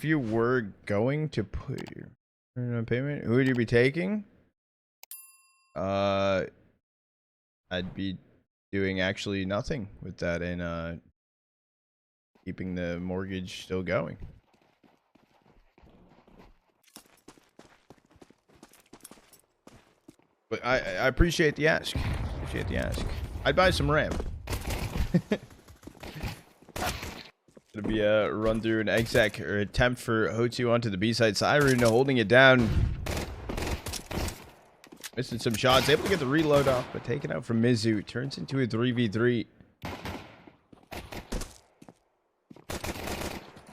If you were going to put your payment, who would you be taking? I'd be doing actually nothing with that and keeping the mortgage still going. But I appreciate the ask. Appreciate the ask. I'd buy some RAM. It'll be a run through an exec or attempt for HOTU onto the B side. Siren holding it down. Missing some shots. Able to get the reload off, but taken out from mizu. Turns into a 3v3.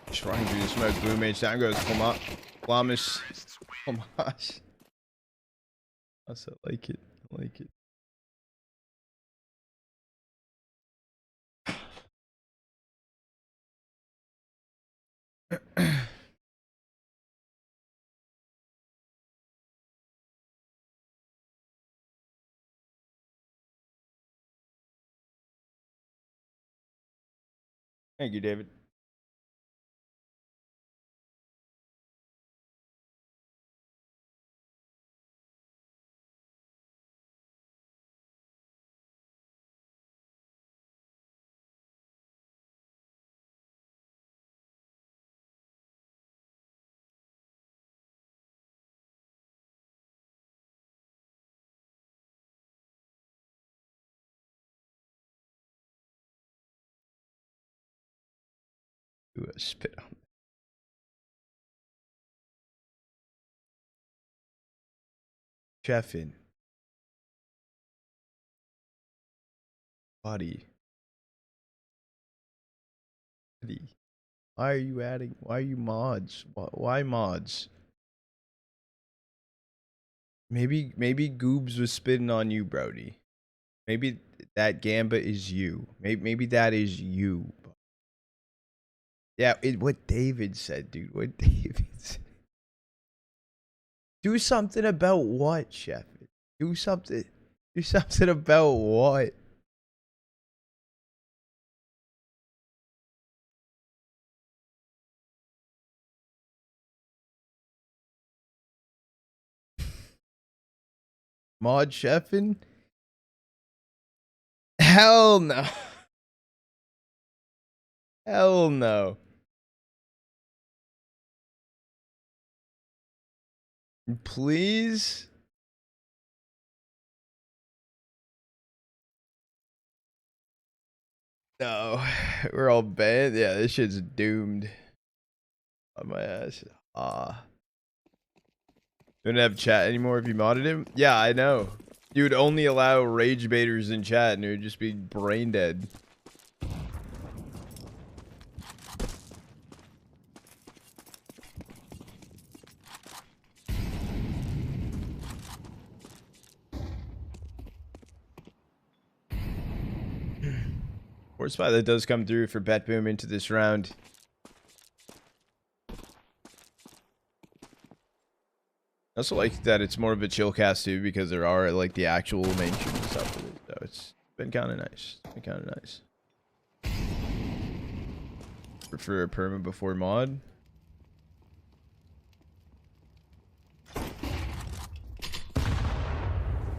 Just running through the smoke. Boom H. Down goes Flamus. Flamus. I like it. I like it. Thank you, David. Ooh, a spit on. Chefin. Buddy. Why are you adding? Why are you mods? Why mods? Maybe Goobs was spitting on you, Brody. Maybe that Gamba is you. Maybe that is you. Yeah, what David said, dude. What David said. Do something about what, Chef? Do something. Do something about what? Mod Chefin? Hell no. Hell no. Please? No. We're all banned. Yeah, this shit's doomed. On my ass. Don't have chat anymore if you modded him? Yeah, I know. You would only allow rage baiters in chat and it would just be brain dead. Force spot that does come through for BetBoom into this round. I also like that it's more of a chill cast too, because there are like the actual mainstream stuff with it. So it's been kind of nice. It's been kind of nice. Prefer a perma before mod.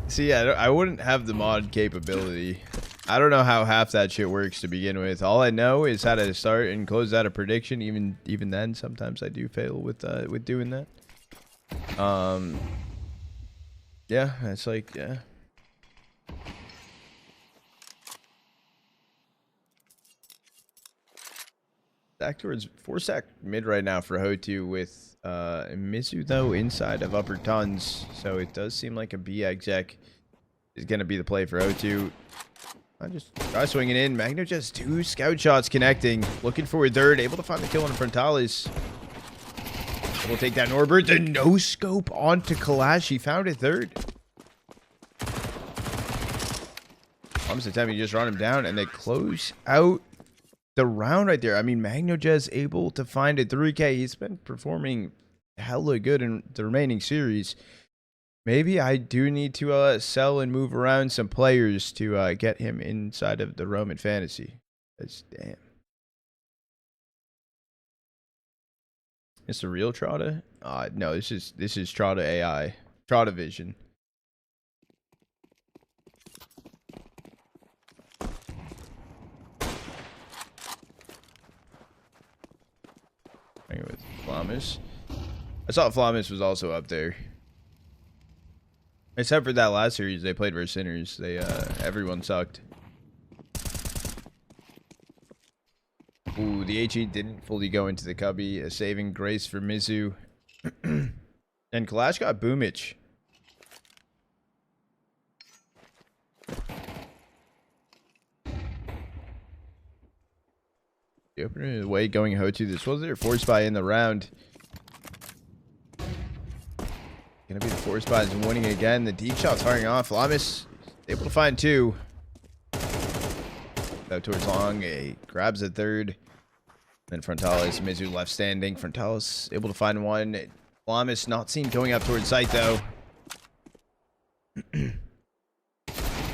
See, I wouldn't have the mod capability. I don't know how half that shit works to begin with. All I know is how to start and close out a prediction. Even then, sometimes I do fail with doing that. Yeah, it's like, yeah. Stack towards 4-stack mid right now for HOTU with mizu though inside of upper tons. So it does seem like a B exec is going to be the play for HOTU. I just try swinging in. Magnojez 2 scout shots connecting. Looking for a third. Able to find the kill on frontales. We'll take that Norbert. The no scope onto kAlash. He found a third. Almost attempt. You just run him down and they close out the round right there. I mean, Magnojez able to find a 3K. He's been performing hella good in the remaining series. Maybe I do need to sell and move around some players to get him inside of the Roman fantasy. That's damn. It's a real Trotta? No, this is Trotta AI. Trotta Vision. With Flamis. I saw Flamis was also up there. Except for that last series they played versus Sinners. They everyone sucked. Ooh, the HE didn't fully go into the cubby. A saving grace for Mizu. And kAlash got Boomich. The opener of the way going HOTU. This was their force buy in the round. Gonna be the force buys winning again. The deep shot's firing off. Lamis able to find two. Out towards long. He grabs a third. Then frontales. Mizu left standing. Frontales able to find one. Lamis not seen going up towards sight though. I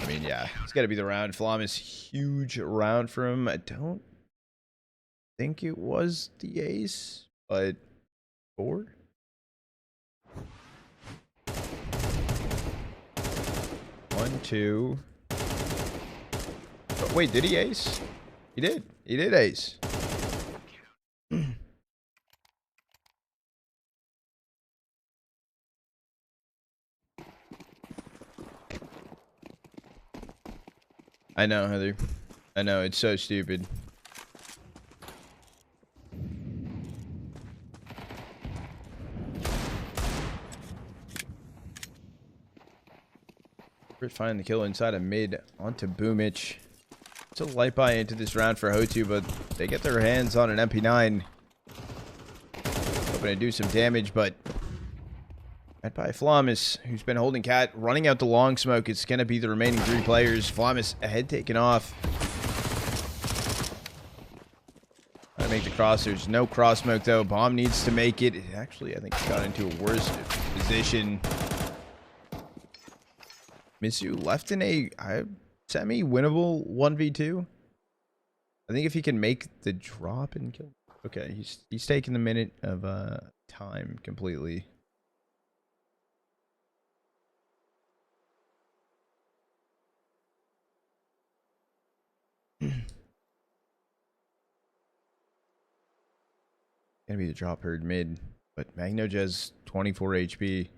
mean, yeah, it's got to be the round. Flamis, huge round for him. I don't think it was the ace, but 4. One, two. Oh, wait, did he ace? He did. He did ace. I know, Heather. I know, it's so stupid. Find the kill inside of mid onto Boomich. It's a light buy into this round for HOTU, but they get their hands on an MP9. Hoping to do some damage, but right by Flamis, who's been holding cat, running out the long smoke. It's going to be the remaining 3 players. Flamis ahead taken off. Trying to make the cross. There's no cross smoke though. Bomb needs to make it. Actually, I think he got into a worse position. Mizu left in a semi-winnable 1v2. I think if he can make the drop and kill. Okay, he's taking the minute of time completely. Gonna be the drop herd mid, but Magnojez 24 HP.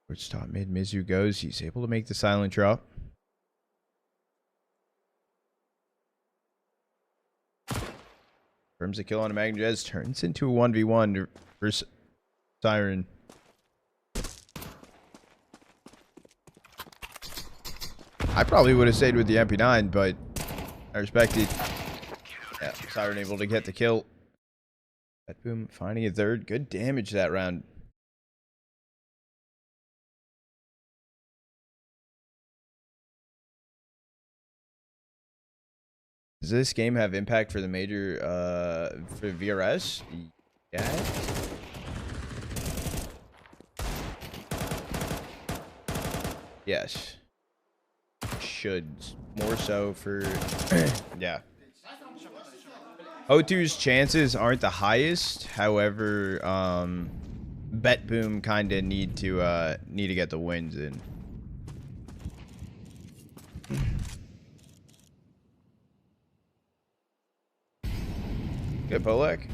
Towards top mid, Mizu goes. He's able to make the silent drop. Confirms a kill on a Magnojez. Turns into a 1v1 versus Siren. I probably would have stayed with the MP9, but I respect it. Yeah, Siren able to get the kill. BetBoom finding a third. Good damage that round. Does this game have impact for the major, for VRS? Yeah. Yes. Should. More so for, yeah. HOTU's chances aren't the highest. However, BetBoom kind of need to get the wins in. Good Polak.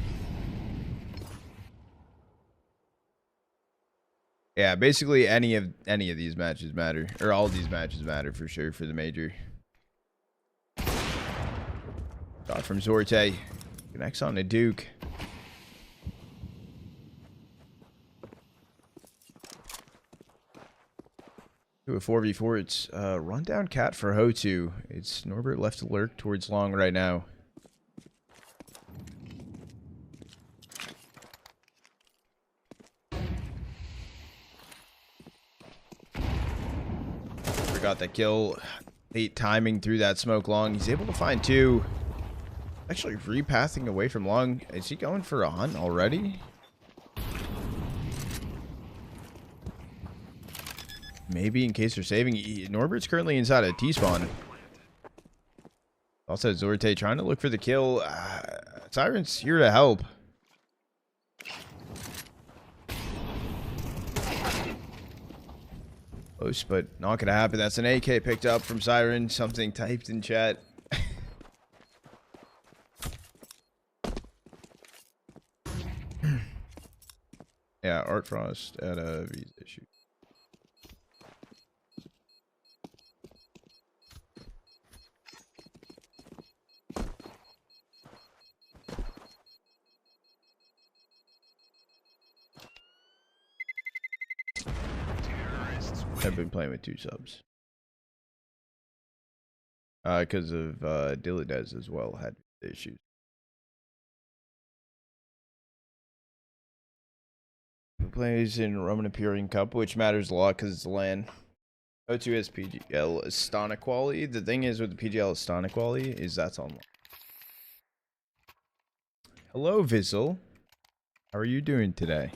Yeah, basically any of these matches matter, or all of these matches matter for sure for the major. Shot from Zorte. Connects on to Duke. To a 4v4. It's rundown cat for HOTU. It's Norbert left to lurk towards long right now. Got that kill. Late timing through that smoke long. He's able to find 2. Actually repathing away from long. Is he going for a hunt already? Maybe in case they're saving. Norbert's currently inside a T-spawn. Also, Zorte trying to look for the kill. Siren's here to help. Close, but not gonna happen. That's an AK picked up from Siren. Something typed in chat. Yeah, Art Frost at a visa issue. I've been playing with 2 subs. Because of Dilladez as well had issues. Who plays in Roman Imperium Cup, which matters a lot because it's LAN. HOTU has PGL Astana quality. The thing is with the PGL Astana quality is that's online. Hello, Vissel. How are you doing today?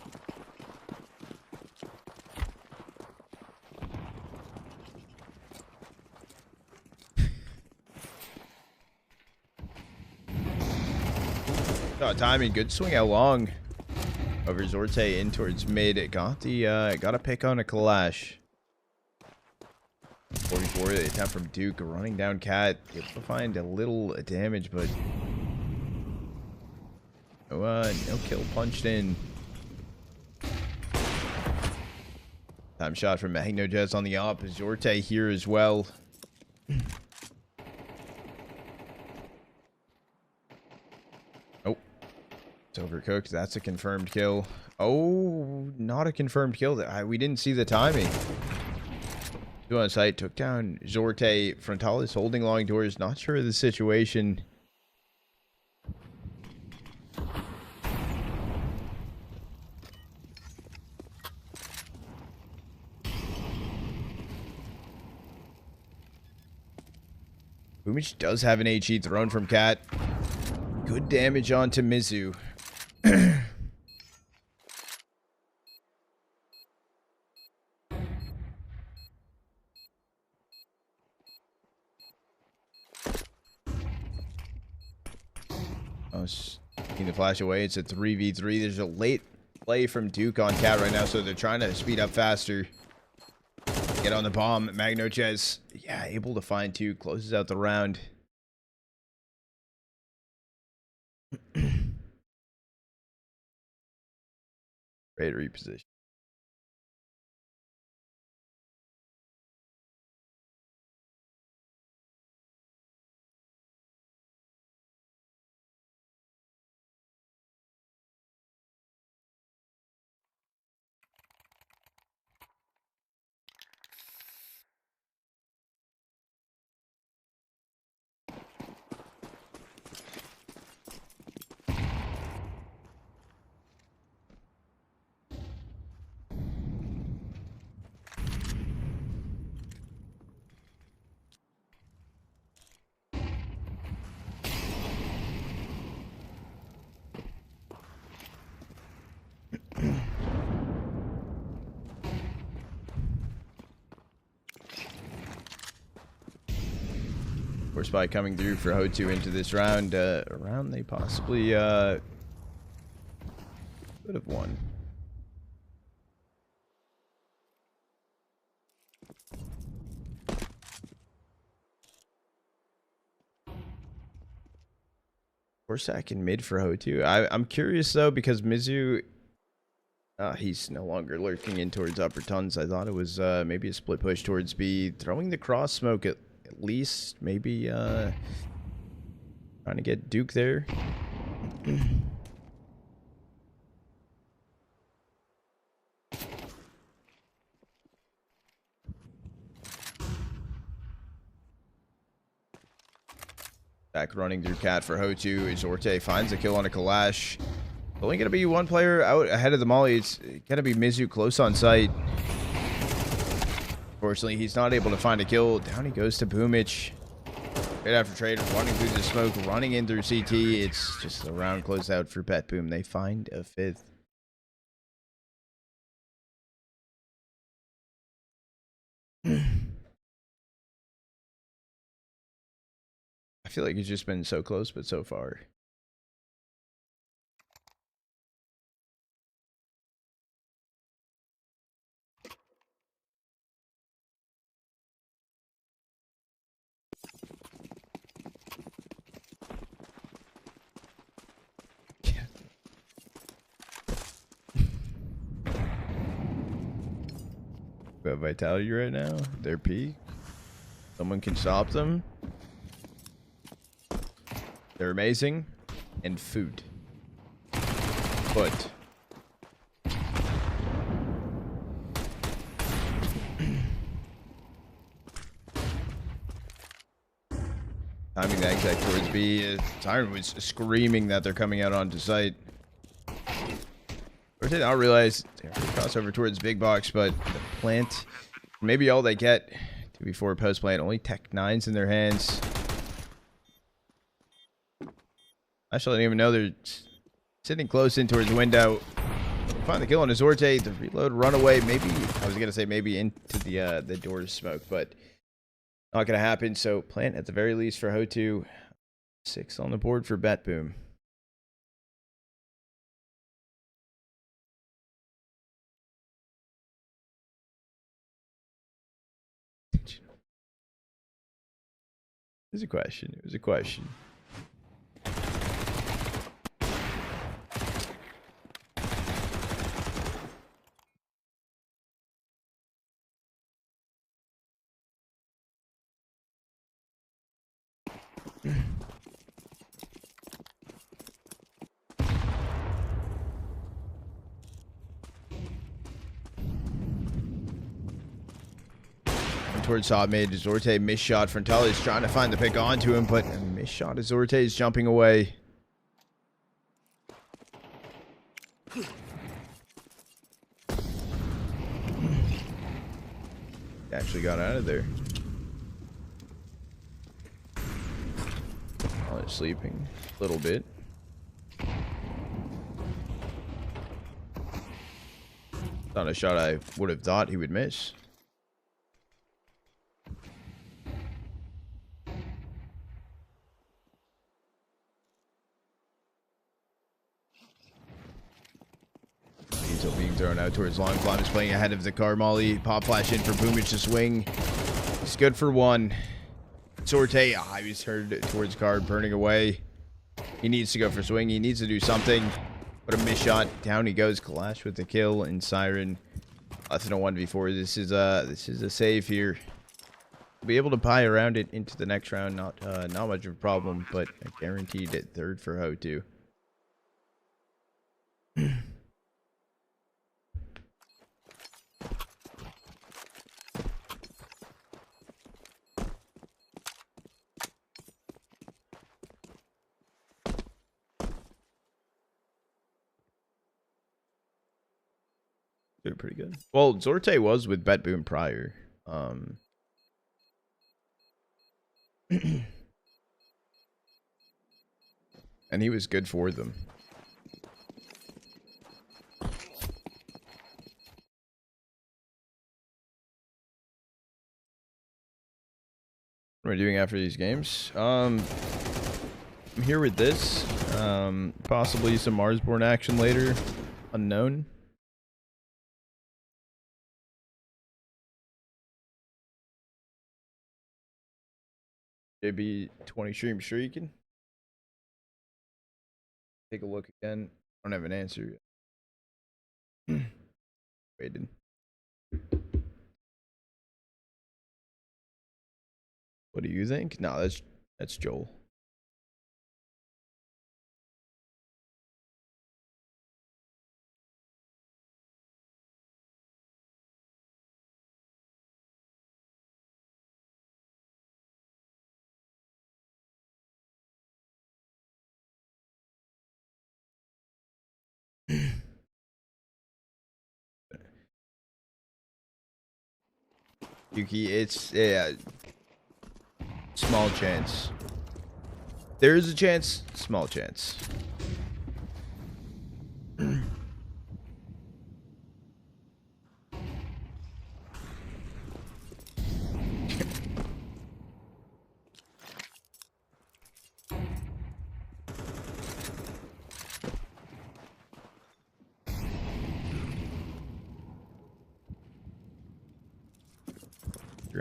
Oh, timing, good swing out long. Over Zorte in towards mid. It got a pick on a kAlash. 44, the attempt from Duke running down Cat. Able to find a little damage, but no kill punched in. Time shot from Magnojez on the op. Zorte here as well. Oh, it's overcooked. That's a confirmed kill. Oh, not a confirmed kill. We didn't see the timing. Two on site, took down Zorte. Frontales holding long doors. Not sure of the situation. Boomich does have an HE thrown from Cat. Good damage onto Mizu. Oh, taking the flash away. It's a 3v3. There's a late play from Duke on Cat right now, so they're trying to speed up faster. Get on the bomb. Magnojez, yeah, able to find 2. Closes out the round. Great reposition. Force spy coming through for HOTU into this round. A round they possibly could have won. Forsack in mid for HOTU. I'm curious though because Mizu, he's no longer lurking in towards upper tons. I thought it was maybe a split push towards B, throwing the cross smoke at least. Maybe trying to get Duke there. Back running through Cat for HOTU. Zorte finds a kill on a kAlash. Only going to be one player out ahead of the molly. It's going to be Mizu close on sight. Unfortunately, he's not able to find a kill. Down he goes to Boomich. Right after trade, running through the smoke, running in through CT. It's just a round closed out for BetBoom. They find a 5th. I feel like it's just been so close, but so far. We have vitality right now. They're peak. Someone can stop them. They're amazing. And food. But timing the exact towards B. Tyron was screaming that they're coming out onto site. Or did I realize they're crossover towards big box, but the plant, maybe all they get before post plant, only Tech 9s in their hands. Actually, I didn't even know they're sitting close in towards the window. Find the kill on Azorte. The reload, run away. Maybe I was gonna say maybe into the door smoke, but not gonna happen. So plant at the very least for HOTU. 6 on the board for BetBoom. It was a question. It was a question. Towards top mid, Azorte missed shot. Frontales trying to find the pick onto him, but a missed shot. Azorte is jumping away. Actually got out of there. Oh, they're sleeping a little bit. Not a shot I would have thought he would miss. Being thrown out towards long climb is playing ahead of the car. Molly pop flash in for Boomich to swing. It's good for one. Sorte, he was heard towards card, burning away. He needs to go for swing. He needs to do something. But a missed shot. Down he goes. kAlash with the kill and Siren. Less than a 1v4. This is a save here. Be able to pie around it into the next round. Not much of a problem, but a guaranteed third for HOTU. They're pretty good. Well, Zorte was with BetBoom prior. And he was good for them. What are we doing after these games? I'm here with this. Possibly some Marsborn action later. Unknown. JB 20 stream streaking. Take a look again. I don't have an answer yet. Waited. What do you think? No, that's Joel. Yuki, it's small chance. There is a chance, small chance.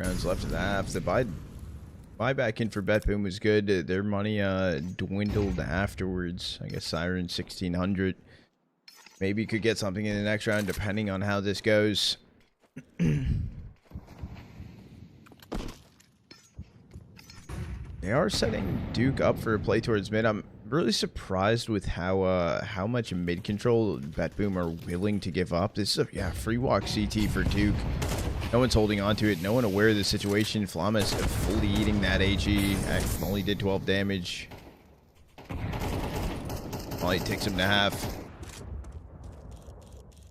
rounds left in the half. The buy back in for BetBoom was good. Their money dwindled afterwards. I guess Siren 1600. Maybe could get something in the next round depending on how this goes. They are setting Duke up for a play towards mid. I'm really surprised with how much mid control BetBoom are willing to give up. This is a free walk CT for Duke. No one's holding on to it. No one aware of the situation. Flamas fully eating that HE. Only did 12 damage. Only takes him to half.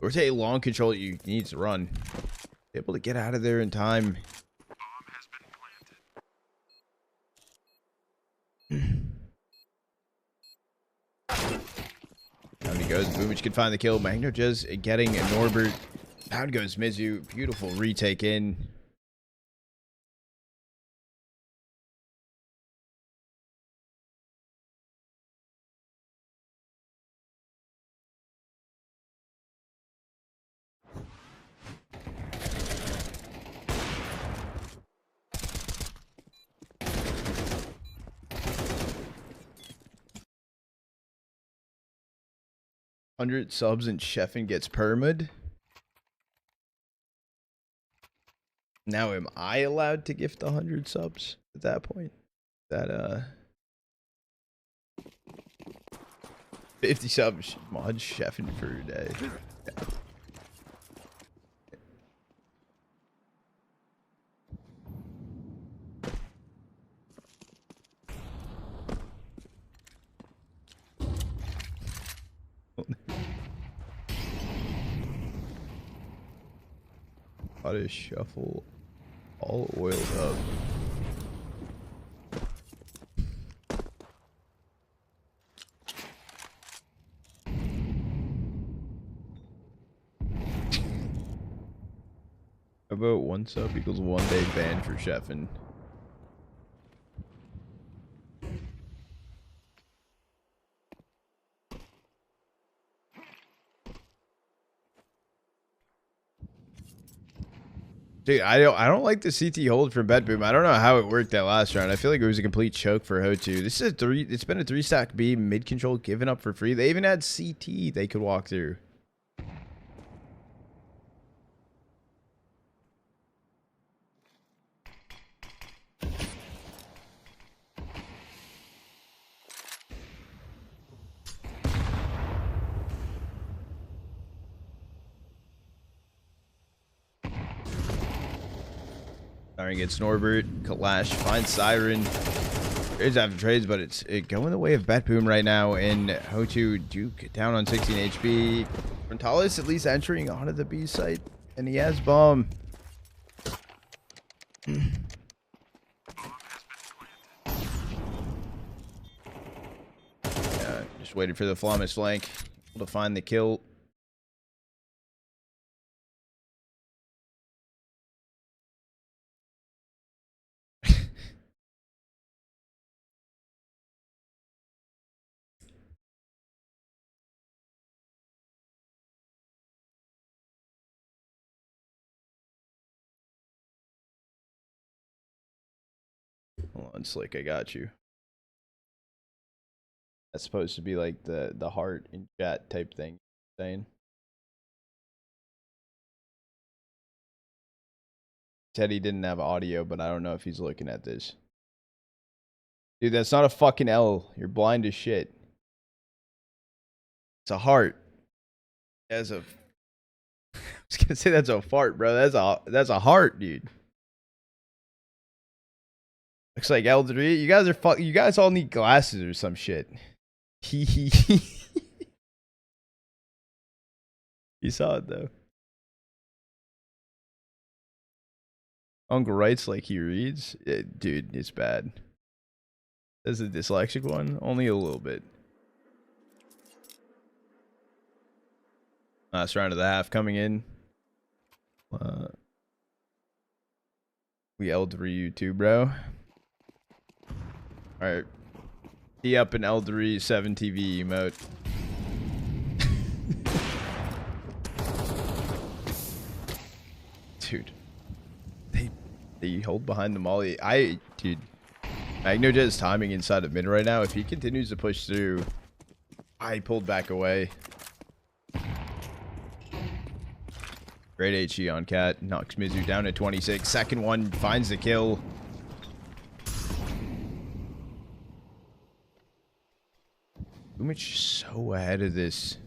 Or take long control. You need to run. Able to get out of there in time. Down he goes. Boomich can find the kill. Magnojez getting Norbert. Down goes Mizu. Beautiful retake in. $100 subs and Sheffin gets permid. Now am I allowed to gift 100 subs at that point? That 50 subs mod Sheffin for a day. Yeah. How to shuffle all oiled up. About 1 sub equals 1 day ban for Sheffin. Dude, I don't like the CT hold from BetBoom. I don't know how it worked that last round. I feel like it was a complete choke for HOTU. This is it's been a 3-stack B mid control given up for free. They even had CT they could walk through. Siren gets Norbert. kAlash finds Siren. Trades after trades, but it's going the way of BetBoom right now. And HOTU Duke down on 16 HP. Frontales at least entering onto the B site. And he has bomb. Yeah, just waited for the Flamas flank. Able to find the kill. Hold on, Slick, I got you. That's supposed to be like the heart in chat type thing. Saying. Said he didn't have audio, but I don't know if he's looking at this. Dude, that's not a fucking L. You're blind as shit. It's a heart. As a I was gonna say that's a fart, bro. That's a heart, dude. Looks like L3. You guys are you guys all need glasses or some shit. You saw it though. Uncle writes like he reads. Dude, it's bad. That's a dyslexic one. Only a little bit. Last round of the half coming in. We L3 you too, bro. Alright. Tee up an L3 7 TV emote. Dude. The hold behind the molly. Dude, Magnojez timing inside of mid right now. If he continues to push through, he pulled back away. Great HE on Cat. Knocks Mizu down to 26. Second one finds the kill. Boomich so ahead of this.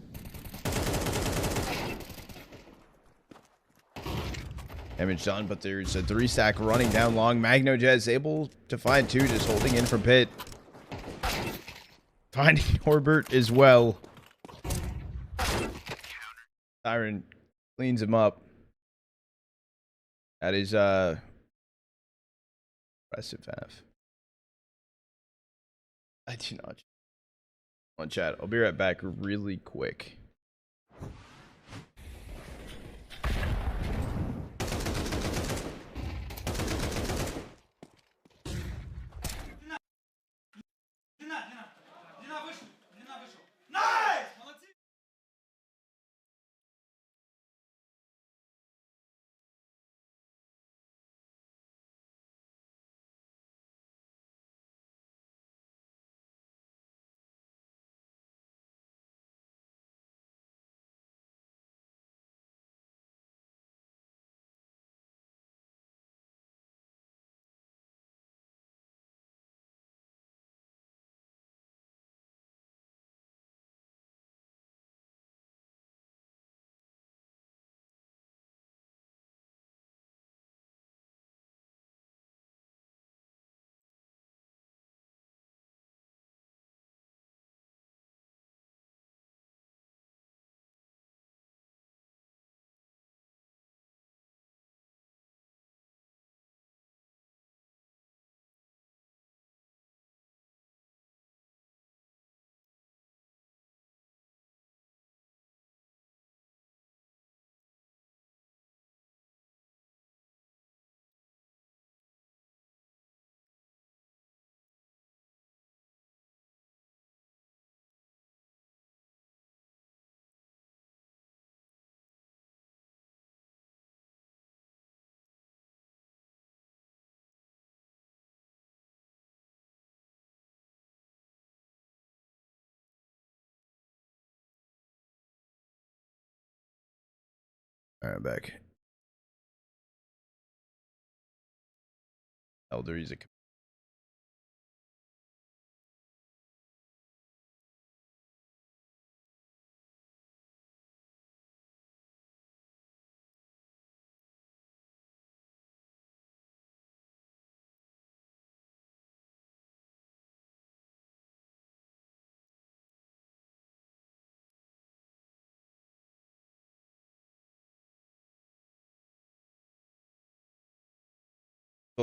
Damage done, but there's a 3-stack running down long. Magnojez able to find 2, just holding in from pit. Finding Norbert as well. Siren cleans him up. That is impressive half. I do not. On chat. I'll be right back really quick. All right, back. Elder, he's a.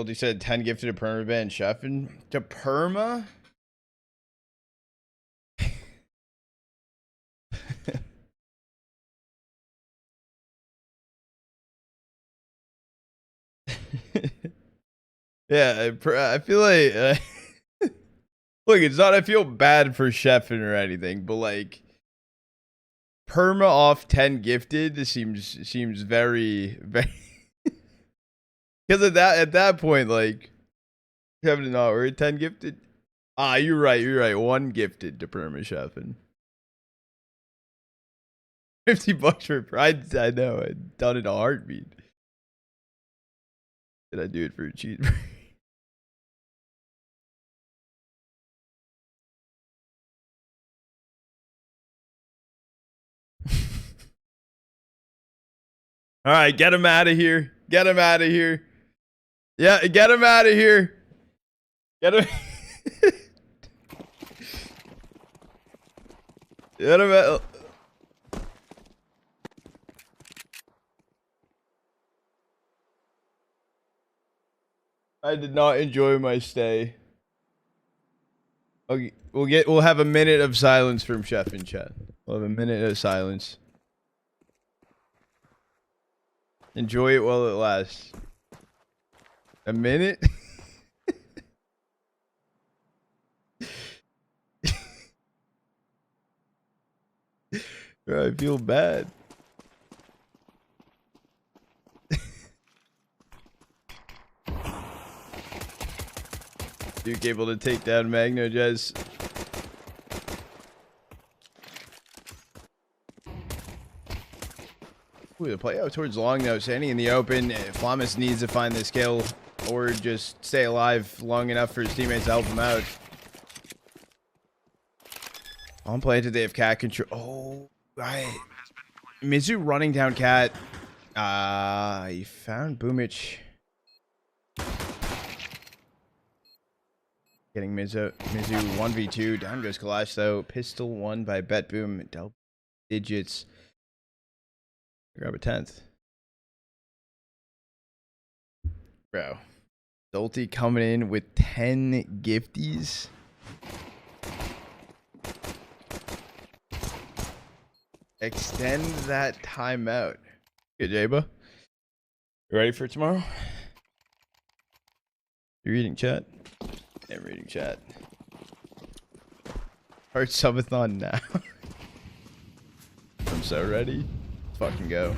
He said 10 gifted to perma ban chef and to perma. Yeah, I feel like look, it's not I feel bad for chefing or anything, but like perma off 10 gifted seems very because at that point, like, Kevin, not we're 10 gifted. You're right. 1 gifted to perma chefing. $50 for pride. I know. I'd done it a heartbeat. Did I do it for a cheat? All right, get him out of here. Get him out of here. Yeah, get him out of here. Get him. Get him out. I did not enjoy my stay. Okay, we'll have a minute of silence from Chef in chat. We'll have a minute of silence. Enjoy it while it lasts. A minute? I feel bad. Duke able to take down Magnojez. Ooh, the play out towards long though. Standing in the open. Flamus needs to find this kill or just stay alive long enough for his teammates to help him out. On play, did they have cat control? Oh, right. Mizu running down cat. He found Boomich. Getting Mizu 1v2. Down goes kAlash though. Pistol won by BetBoom. Double digits. Grab a 10th. Bro. Dolty coming in with 10 gifties. Extend that timeout. Good, Jaba. You ready for tomorrow? You're reading chat? I'm reading chat. Heart subathon now. I'm so ready. Let's fucking go.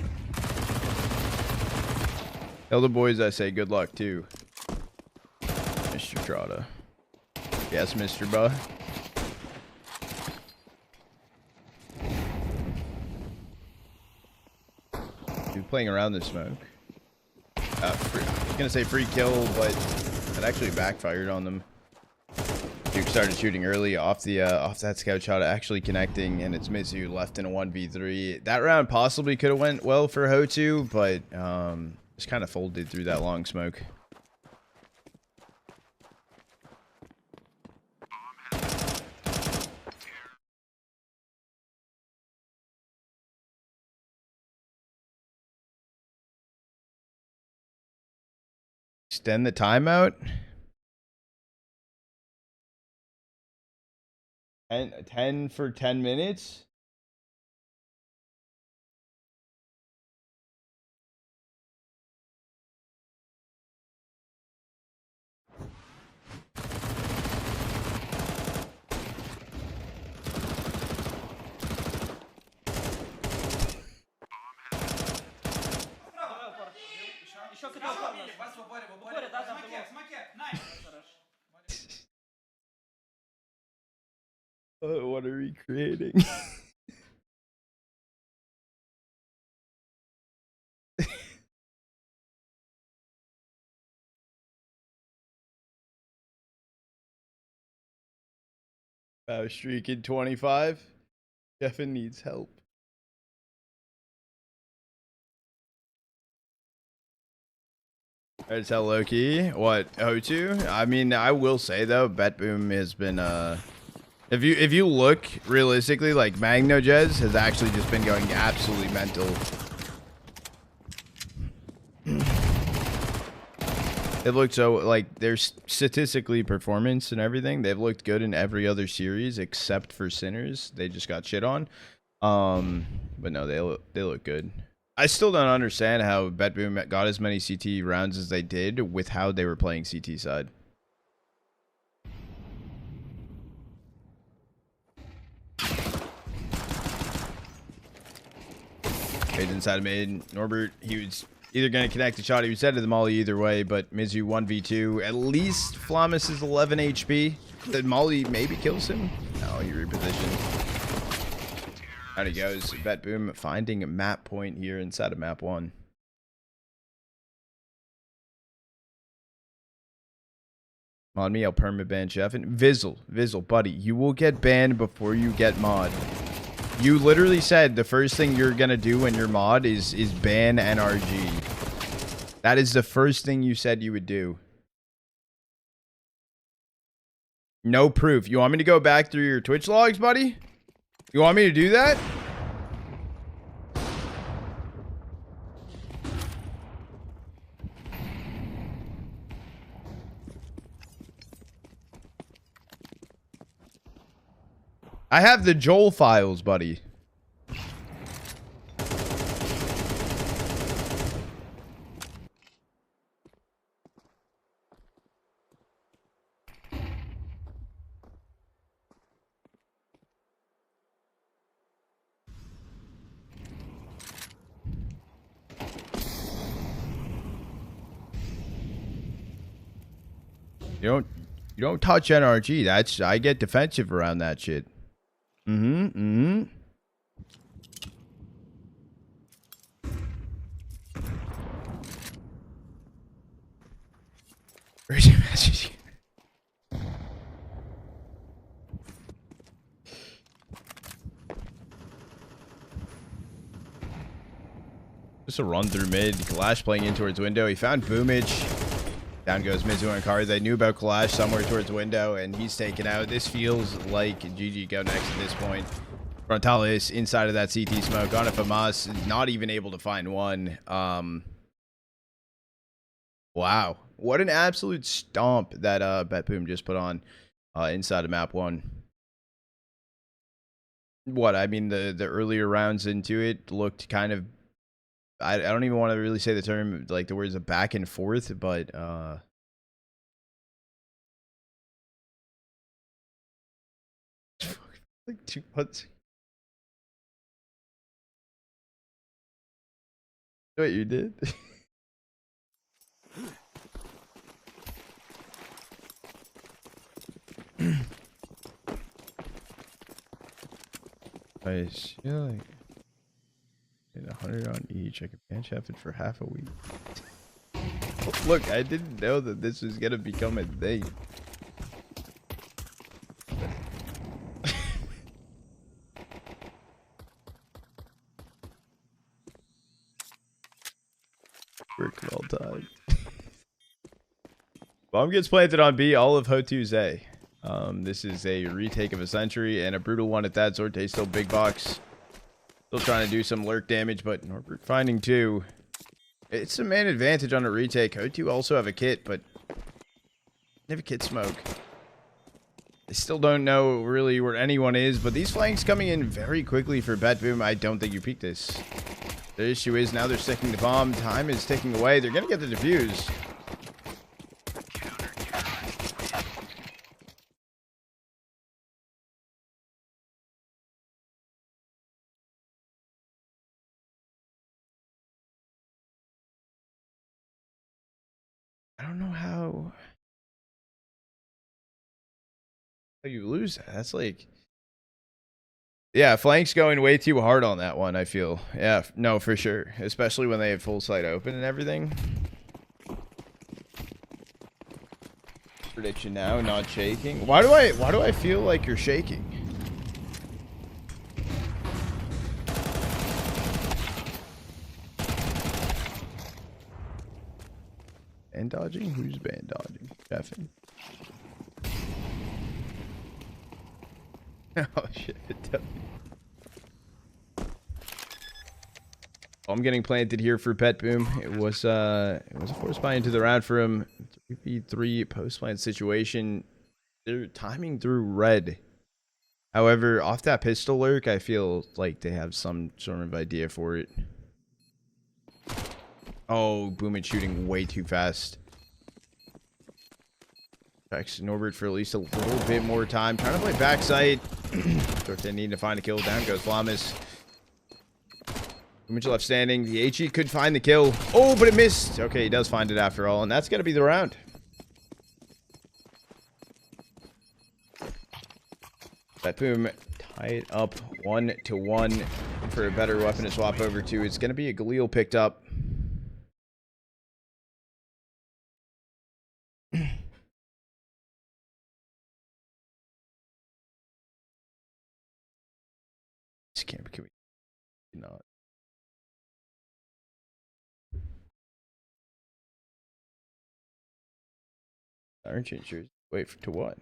Tell the boys I say good luck too. Mr. Trotta. Yes, Mr. Buh. Dude, playing around the smoke. I was gonna say free kill, but it actually backfired on them. Duke started shooting early off the off that scout shot, actually connecting, and it's Mizu left in a 1v3. That round possibly could have went well for HOTU, but just kind of folded through that long smoke. Extend the timeout. 10 for 10 minutes. What are we creating? Wow, streaking 25. Jeffin needs help. Alright, tell Loki. What, HOTU? I mean, I will say though, BetBoom has been if you look realistically, like Magnojez has actually just been going absolutely mental. It looked so like their statistically performance and everything. They've looked good in every other series except for Sinners. They just got shit on. But no, they look good. I still don't understand how BetBoom got as many CT rounds as they did with how they were playing CT side. Made inside of mid. Norbert, he was either going to connect the shot. He was headed to the molly either way, but Mizu 1v2. At least Flamus is 11 HP. The molly maybe kills him. No, he repositioned. Out he goes. BetBoom finding a map point here inside of map 1. Mod me, I'll permaban Jeff. And Vizzle, buddy, you will get banned before you get mod. You literally said the first thing you're gonna do when you're mod is ban NRG. That is the first thing you said you would do. No proof. You want me to go back through your Twitch logs, buddy? You want me to do that? I have the Joel files, buddy. You don't. You don't touch NRG. I get defensive around that shit. Where's your message? Just a run through mid. kAlash playing in towards window. He found Boomage. Down goes mizu and Kari. They knew about kAlash somewhere towards window, and he's taken out. This feels like GG go next at this point. Frontales inside of that CT smoke. On a FAMAS, not even able to find one. Wow. What an absolute stomp that BetBoom just put on inside of map 1. What, I mean, the earlier rounds into it looked kind of, I don't even want to really say the term, like the words of back and forth, but like 2 months. What you did? Nice. Yeah, like 100 on each. I could bench half it for half a week. Look, I didn't know that this was gonna become a thing. Work well timed. Bomb gets planted on B. All of HOTU's A. This is a retake of a century and a brutal one at that. Zorte still big box. Still trying to do some lurk damage, but Norbert finding 2. It's a man advantage on a retake. HOTU also have a kit, but they have a kit smoke. I still don't know really where anyone is, but these flanks coming in very quickly for BetBoom. I don't think you peek this. The issue is now they're sticking the bomb. Time is ticking away. They're going to get the defuse. I don't know how you lose that. That's like, yeah, flank's going way too hard on that one, I feel. Yeah, no, for sure. Especially when they have full sight open and everything. Prediction now, not shaking. Why do I feel like you're shaking? Band dodging? Who's band dodging? Jeffin. Oh shit. I'm getting planted here for BetBoom. It was a force buy into the round for him. 3v3 post plant situation. They're timing through red. However, off that pistol lurk, I feel like they have some sort of idea for it. Oh, Boom is shooting way too fast. Checks Norbert for at least a little bit more time. Trying to play backside. They need to find a kill. Down goes Flamis. Boomage left standing. The HE could find the kill. Oh, but it missed. Okay, he does find it after all. And that's going to be the round. BetBoom tie it up 1-1 for a better weapon to swap over to. It's going to be a Galil picked up. This can't be not. Aren't you sure? Wait for to what?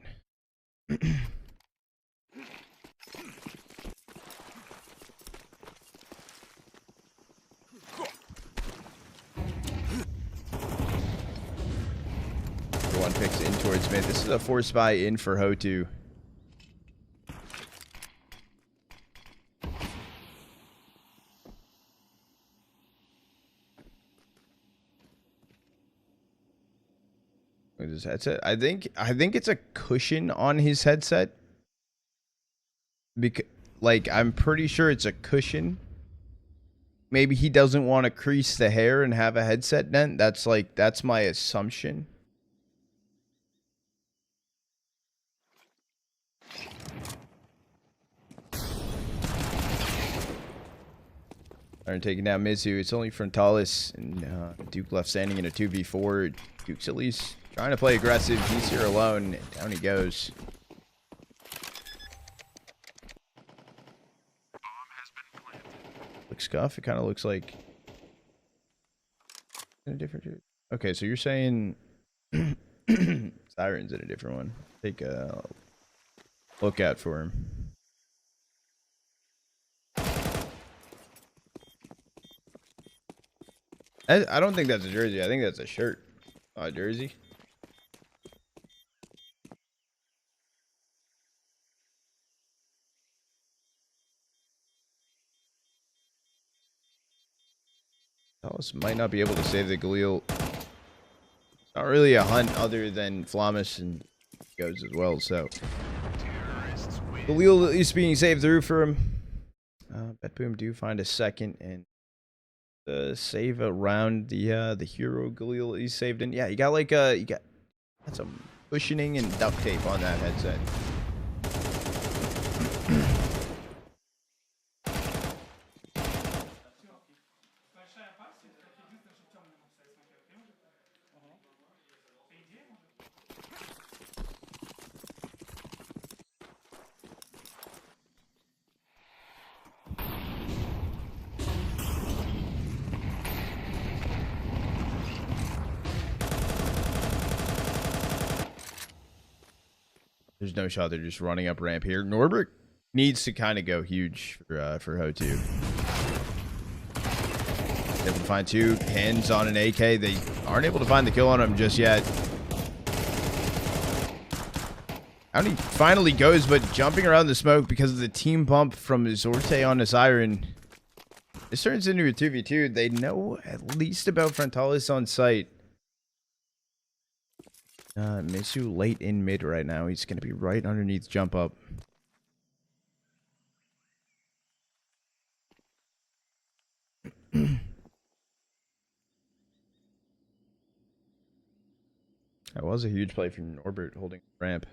One picks in towards mid. This is a force buy in for HOTU. What is his headset? I think it's a cushion on his headset. Because, like, I'm pretty sure it's a cushion. Maybe he doesn't want to crease the hair and have a headset dent. That's my assumption. Are taking down mizu. It's only frontales and Duke left standing in a 2v4. Duke's at least trying to play aggressive. He's here alone. And down he goes. Looks scuff. It kind of looks like in a different. Okay, so you're saying Siren's in a different one. Take a look out for him. I don't think that's a jersey. I think that's a shirt. A jersey. Dallas might not be able to save the Galil. It's not really a hunt other than Flamus and goes as well, so Galil at least being saved through for him. BetBoom do find a second and save around the hero Galil he's saved in. Yeah, you got like you got some cushioning and duct tape on that headset. There's no shot. They're just running up ramp here. Norbert needs to kind of go huge for HOTU. Able to find two hands on an AK. They aren't able to find the kill on him just yet. Out he finally goes, but jumping around the smoke because of the team bump from Zorte on the Siren. This turns into a 2v2. They know at least about frontales on site. mizu late in mid right now. He's going to be right underneath jump up. That was a huge play from Norbert holding ramp.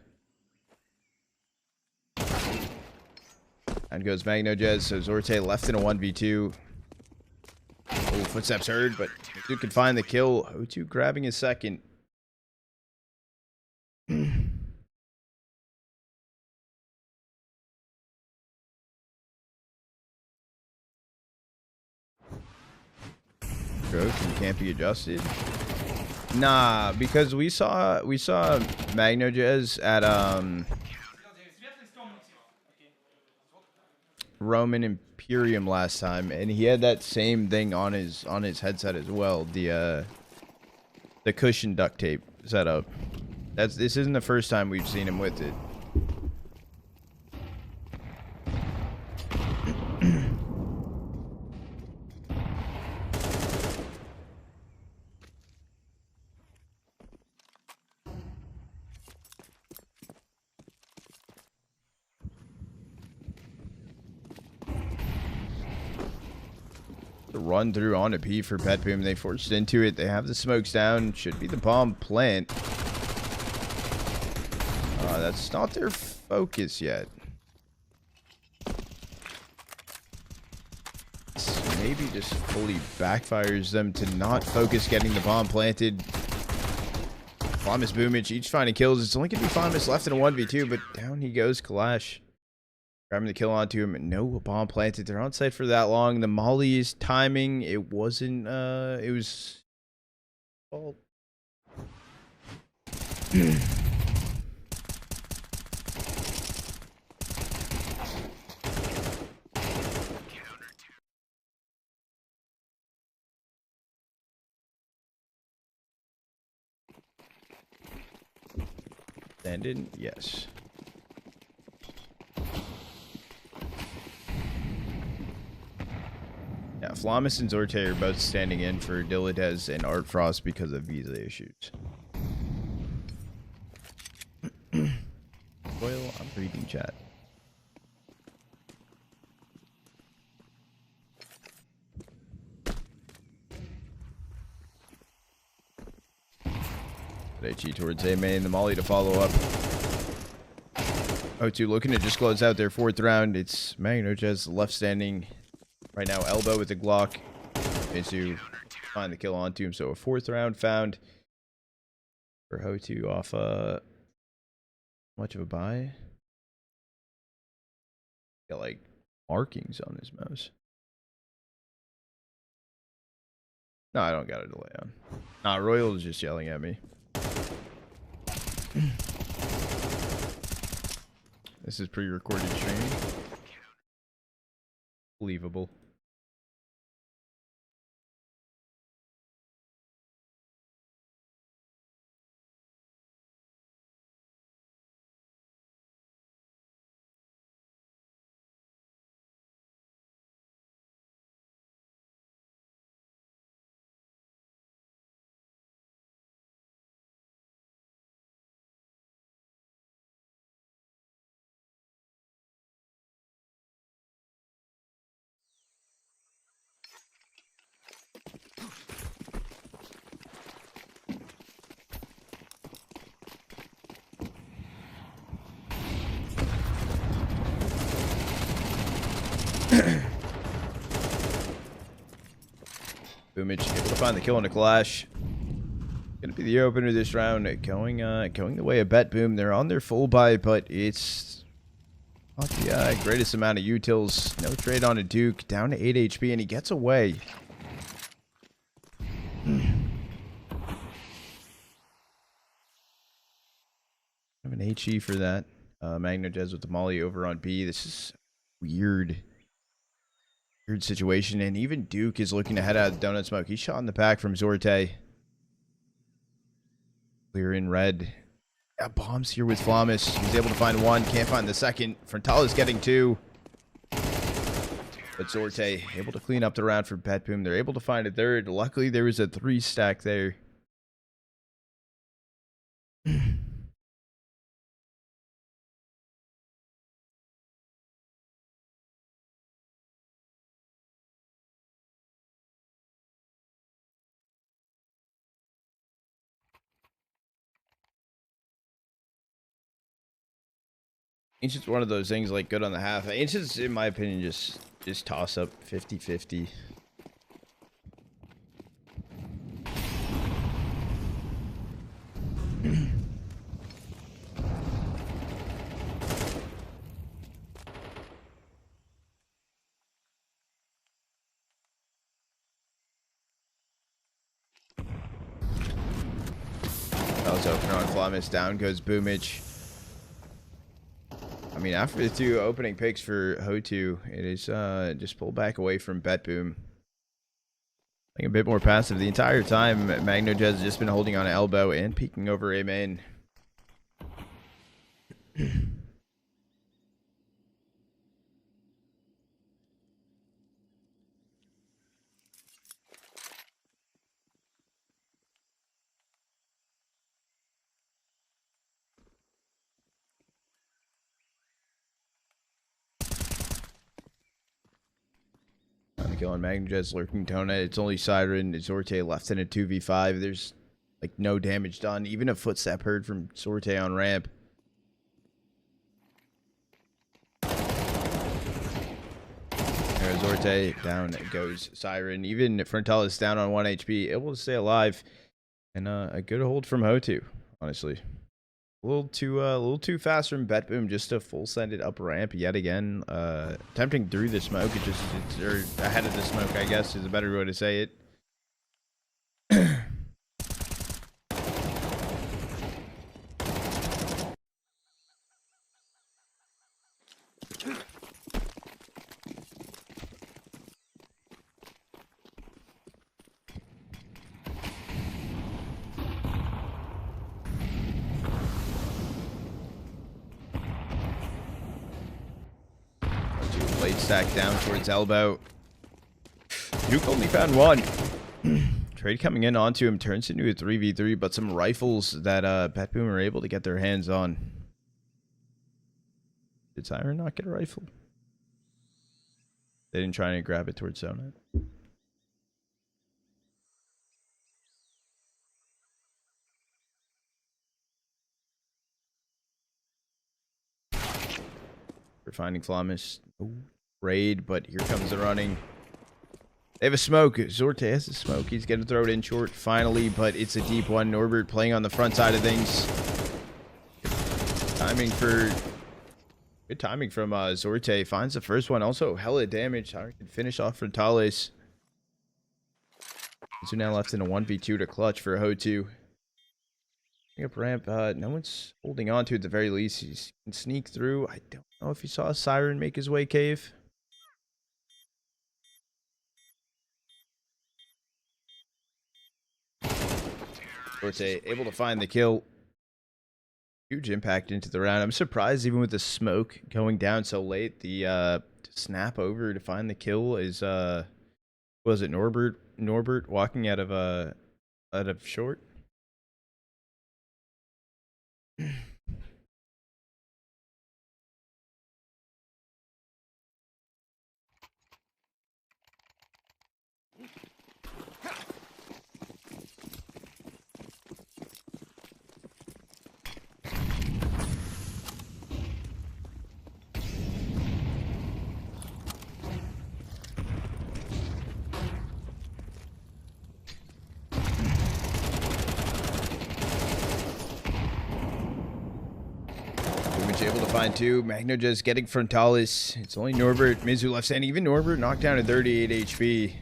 And goes Magnojez. So Zorte left in a 1v2. Oh, footsteps heard, but Duke can find the kill. HOTU grabbing his second. Stroke and can't be adjusted. Nah, because we saw Magnojez at Roman Imperium last time, and he had that same thing on his headset as well. The cushion duct tape setup. This isn't the first time we've seen him with it. The run through on a P for BetBoom. They forced into it. They have the smokes down. Should be the bomb plant. That's not their focus yet. Maybe just fully backfires them to not focus getting the bomb planted. Flamus, Boomage, each finding kills. It's only going to be Flamus left in a 1v2, but down he goes, kAlash. Grabbing the kill onto him. No bomb planted. They're on site for that long. The Molly's timing, it wasn't, it was... Oh. Landed, yes. Yeah, Flamus and Zorte are both standing in for Dilladez and Art Frost because of visa issues. Well, I'm reading chat. HE towards A main, the Molly to follow up. HOTU looking to just close out their fourth round. It's Magnojez left standing. right now. Elbow with the Glock. mizu find the kill onto him. So a 4th round found for HOTU off much of a buy. Got like markings on his mouse. No, I don't got a delay on. Nah, Royal is just yelling at me. This is pre-recorded streaming. Believable. Boomage able to find the kill on kAlash. Gonna be the opener this round. Going the way of BetBoom. They're on their full buy, but it's not the greatest amount of utils. No trade on a Duke. Down to 8 HP, and he gets away. Have an HE for that. Magnojez with the molly over on B. This is weird. Weird situation, and even Duke is looking to head out of the donut smoke. He's shot in the back from Zorte. Clear in red. Yeah, bombs here with Flamis. He's able to find one, can't find the second. Frontales getting 2. But Zorte able to clean up the round for BetBoom. They're able to find a 3rd. Luckily, there was a 3 stack there. Ancient's one of those things like good on the half. Ancient's, in my opinion, just toss up 50-50. That was opener on Flamis. Down goes Boomage. I mean, after the 2 opening picks for HOTU, it is just pull back away from BetBoom. Playing a bit more passive the entire time. Magnojez has just been holding on elbow and peeking over A main. Kill on Magnojez, lurking Tona. It's only Siren. Zorte left in a 2v5. There's like no damage done. Even a footstep heard from Zorte on ramp. There's Zorte. Down goes Siren. Even Frontales down on 1 HP. Able to stay alive. And a good hold from HOTU, honestly. A little too fast from BetBoom, just to full send it up ramp yet again. Attempting through the smoke, or ahead of the smoke, I guess is a better way to say it. Blade stack down towards elbow. Duke only found 1. Trade coming in onto him turns into a 3v3, but some rifles that BetBoom are able to get their hands on. Did Siren not get a rifle? They didn't try and grab it towards Zona. We're finding Flamis. Raid, but here comes the running. They have a smoke. Zorte has a smoke. He's going to throw it in short finally, but it's a deep one. Norbert playing on the front side of things. Good timing from Zorte. Finds the first one. Also, hella damage. I can finish off frontales. So now left in a 1v2 to clutch for HOTU. Up ramp. No one's holding on to it at the very least. He can sneak through. I don't know if he saw a Siren make his way cave. Zorte able to find the kill. Huge impact into the round. I'm surprised even with the smoke going down so late. The snap over to find the kill is was it Norbert walking out of short? Able to find two. Magnojez getting frontales. It's only Norbert. Mizu left standing. Even Norbert knocked down at 38 HP.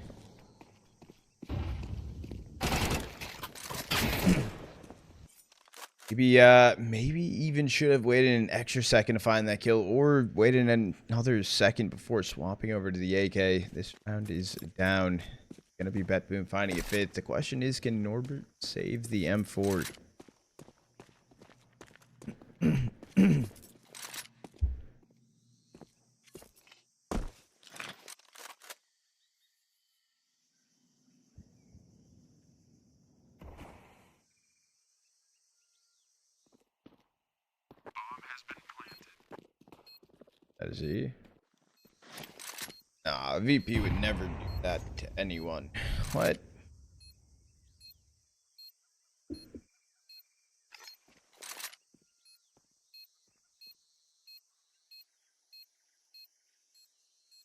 Maybe even should have waited an extra second to find that kill, or waited another second before swapping over to the AK. This round is down. Gonna be BetBoom finding a fit. The question is, can Norbert save the M4? That is he. Nah, VP would never do that to anyone. What?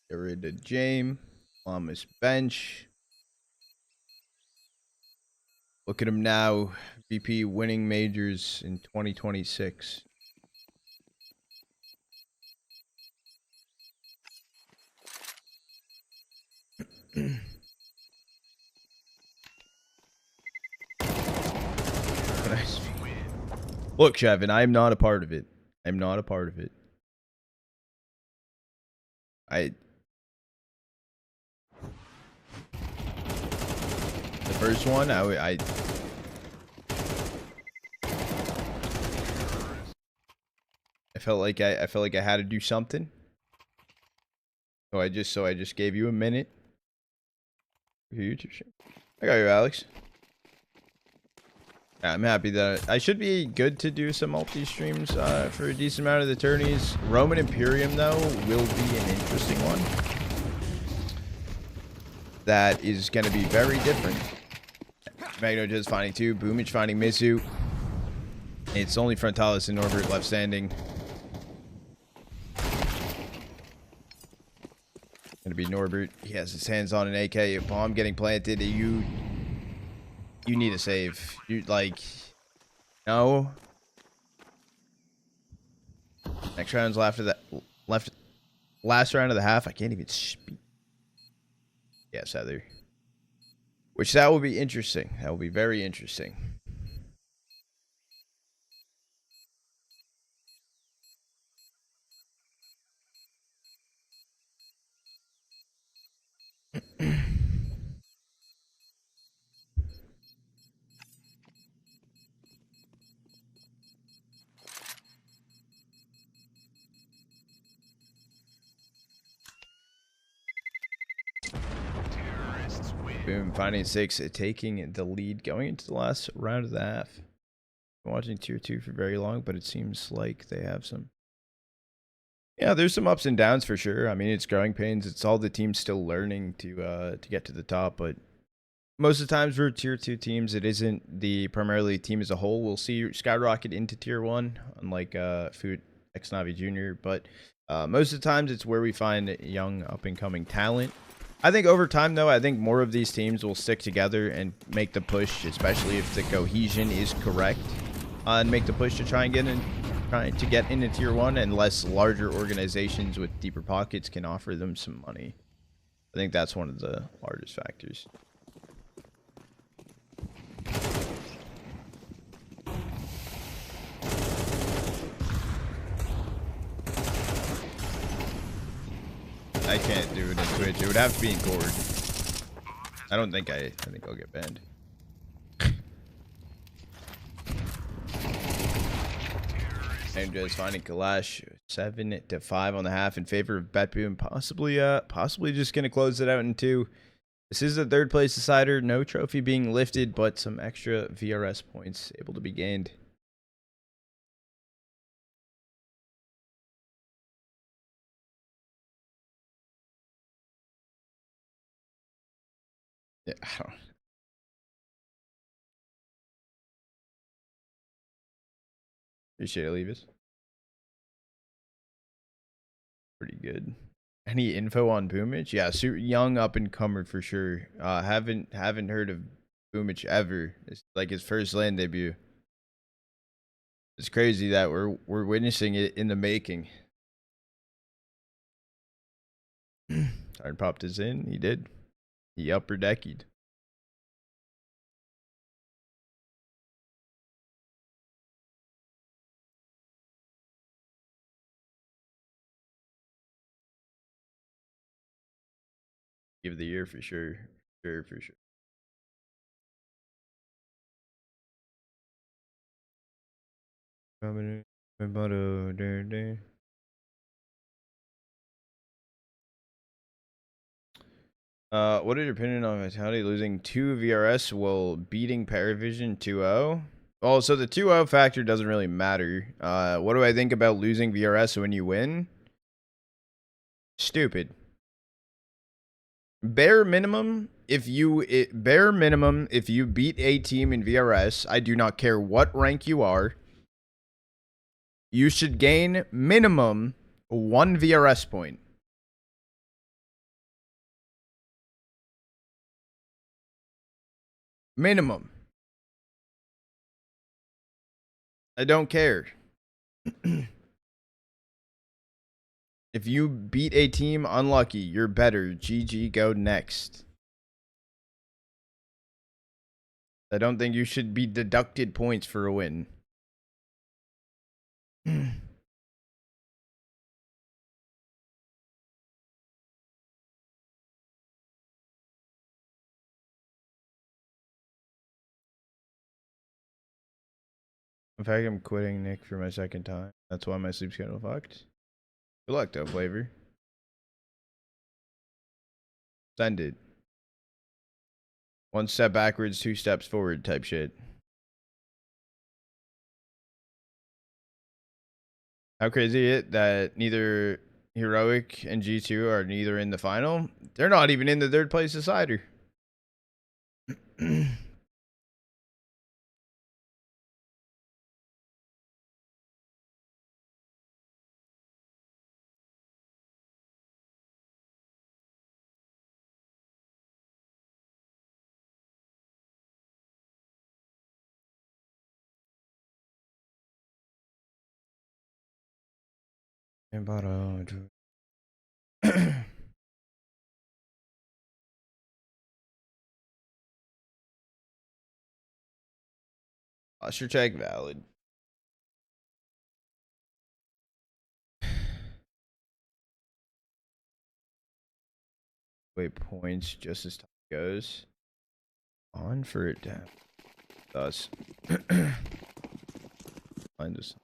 Get rid of James on his bench. Look at him now. VP winning majors in 2026. Look, Chevin, I am not a part of it. I'm not a part of it. The first one, I felt like I had to do something. So I just gave you a minute. Your YouTube stream. I got you, Alex. Yeah, I'm happy that I should be good to do some multi streams for a decent amount of the tourneys. Roman Imperium though will be an interesting one. That is going to be very different. Magnojez finding two, Boomage finding Mizu. It's only Frontalis and Norbert left standing. Gonna be Norbert. He has his hands on an AK. A bomb getting planted. You need a save. You no. Next round's after that. Last round of the half. I can't even speak. Yes, Heather. Which that will be interesting. That will be very interesting. Boom, finding 6, taking the lead going into the last round of the half. Been watching tier 2 for very long, but it seems like they have some. Yeah, there's some ups and downs for sure. I mean, it's growing pains. It's all the teams still learning to get to the top, but most of the times for tier 2 teams, it isn't the primarily team as a whole. We'll see skyrocket into tier 1, unlike Food X Navi Jr. But most of the times, it's where we find young up and coming talent. I think over time, though, I think more of these teams will stick together and make the push, especially if the cohesion is correct, and make the push to try and get in, trying to get into tier 1, and less larger organizations with deeper pockets can offer them some money. I think that's one of the largest factors. I can't do it in Twitch. It would have to be in Cord. I don't think I think I'll get banned. Magnojez finding kAlash 7-5 on the half in favor of BetBoom. Possibly just gonna close it out in 2. This is the 3rd place decider. No trophy being lifted, but some extra VRS points able to be gained. Yeah, I don't. Appreciate it, Levis. Pretty good. Any info on Boomich? Yeah, super young up and comer for sure. Haven't heard of Boomich ever. It's like his first LAN debut. It's crazy that we're witnessing it in the making. Hard popped his in. He did. He upper decked. Give the year for sure. For sure. What are your opinion on Vitality losing 2 VRS while beating Paravision 2-0? Well, so the 2-0 factor doesn't really matter. What do I think about losing VRS when you win? Stupid. Bare minimum, if you beat a team in VRS, I do not care what rank you are, you should gain minimum 1 VRS point. Minimum. I don't care. If you beat a team unlucky, you're better. GG, go next. I don't think you should be deducted points for a win. In fact, I'm quitting Nick for my 2nd time. That's why my sleep schedule fucked. Good luck, though, Flavor. Send it. 1 step backwards, 2 steps forward type shit. How crazy it that neither Heroic and G2 are neither in the final? They're not even in the 3rd place decider. Posture check valid. Wait, points just as time goes. On for it down. Thus. Find this.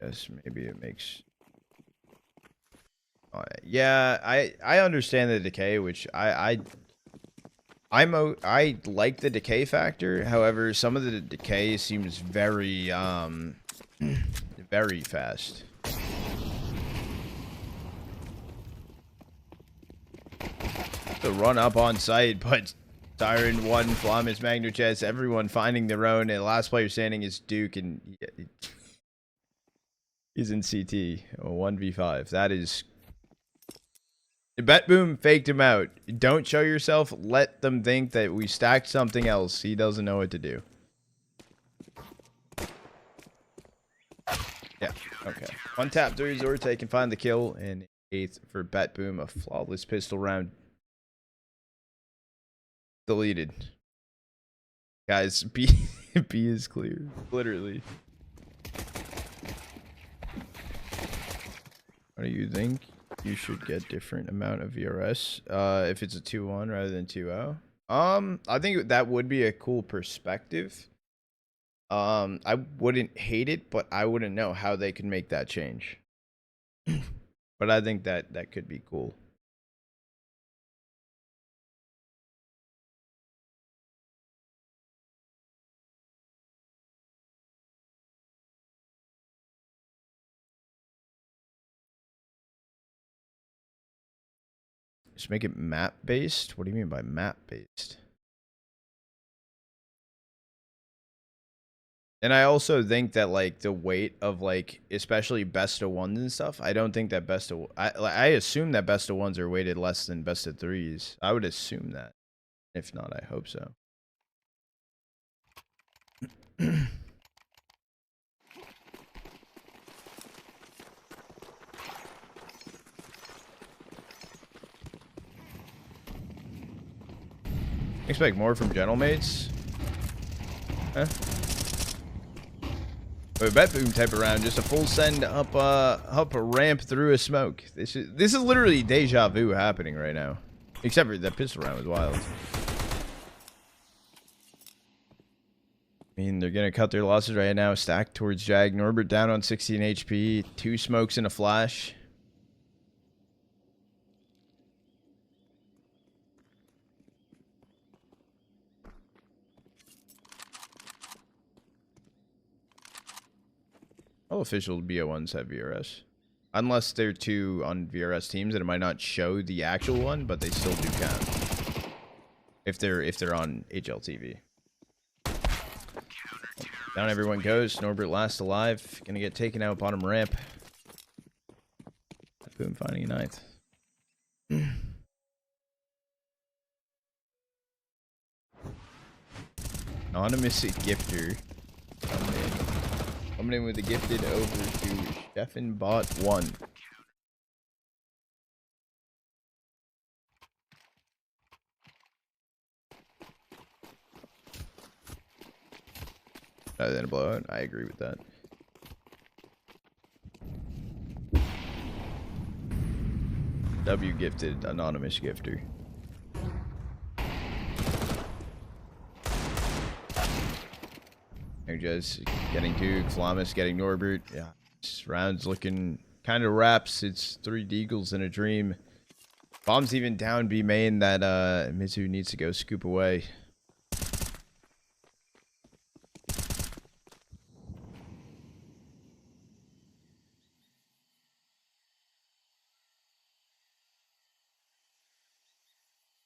Yes, maybe it makes. Yeah, I understand the decay, which I like the decay factor. However, some of the decay seems very very fast. The run up on site, but Siren 1, Flamis, Magnojez, everyone finding their own, and the last player standing is Duke, and he's in CT. 1v5. That is BetBoom faked him out. Don't show yourself. Let them think that we stacked something else. He doesn't know what to do. Yeah. Okay. One tap through Zorte can find the kill. And 8th for BetBoom. A flawless pistol round. Deleted. Guys, B is clear. Literally. What do you think? You should get different amount of VRS if it's a 2-1 rather than 2-0. I think that would be a cool perspective. I wouldn't hate it, but I wouldn't know how they could make that change. But I think that could be cool. Just make it map based. What do you mean by map based? And I also think that like the weight of like especially best of ones and stuff. I don't think that I assume that best of ones are weighted less than best of threes. I would assume that. If not, I hope so. Expect more from Gentlemates. Huh? But BetBoom type of round, just a full send up a ramp through a smoke. This is literally deja vu happening right now. Except for that pistol round was wild. I mean, they're gonna cut their losses right now. Stack towards Jag. Norbert down on 16 HP. 2 smokes and a flash. All official BO1s have VRS. Unless they're 2 on VRS teams, and it might not show the actual one, but they still do count. If they're on HLTV. Down everyone goes. Norbert last alive. Gonna get taken out bottom ramp. Boom finding a 9th. Anonymous gifter. Coming in with a gifted over to Stefan Bot 1. Rather than a blowout. I agree with that. W gifted anonymous gifter. Magnojez getting Duke, Flamus getting Norbert. Yeah, this round's looking kind of wraps. It's 3 deagles in a dream. Bomb's even down B main that mizu needs to go scoop away.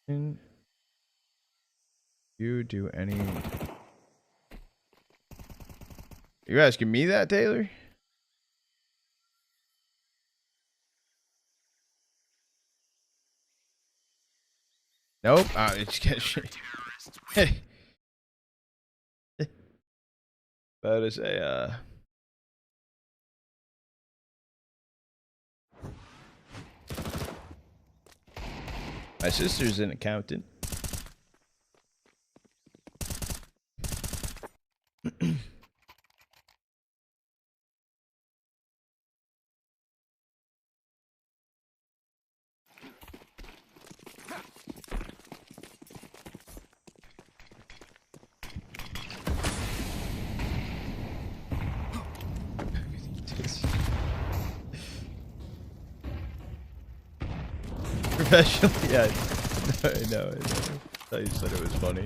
Can you do any... You asking me that, Taylor? Nope. It's about to say, my sister's an accountant. Professional, yeah. I know. I thought you said it was funny.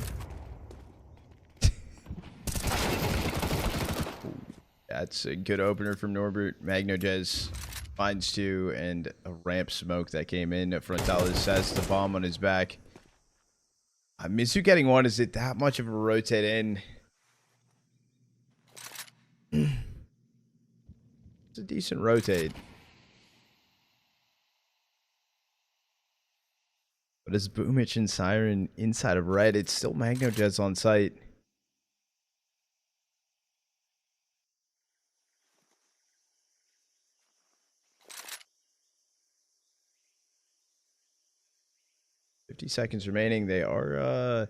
That's a good opener from Norbert. Magnojez finds 2 and a ramp smoke that came in. Frontales sets the bomb on his back. Mizu getting 1. Is it that much of a rotate in? It's a decent rotate. But it's Boomich and Siren inside of red. It's still Magnojez on site. $50 remaining. They are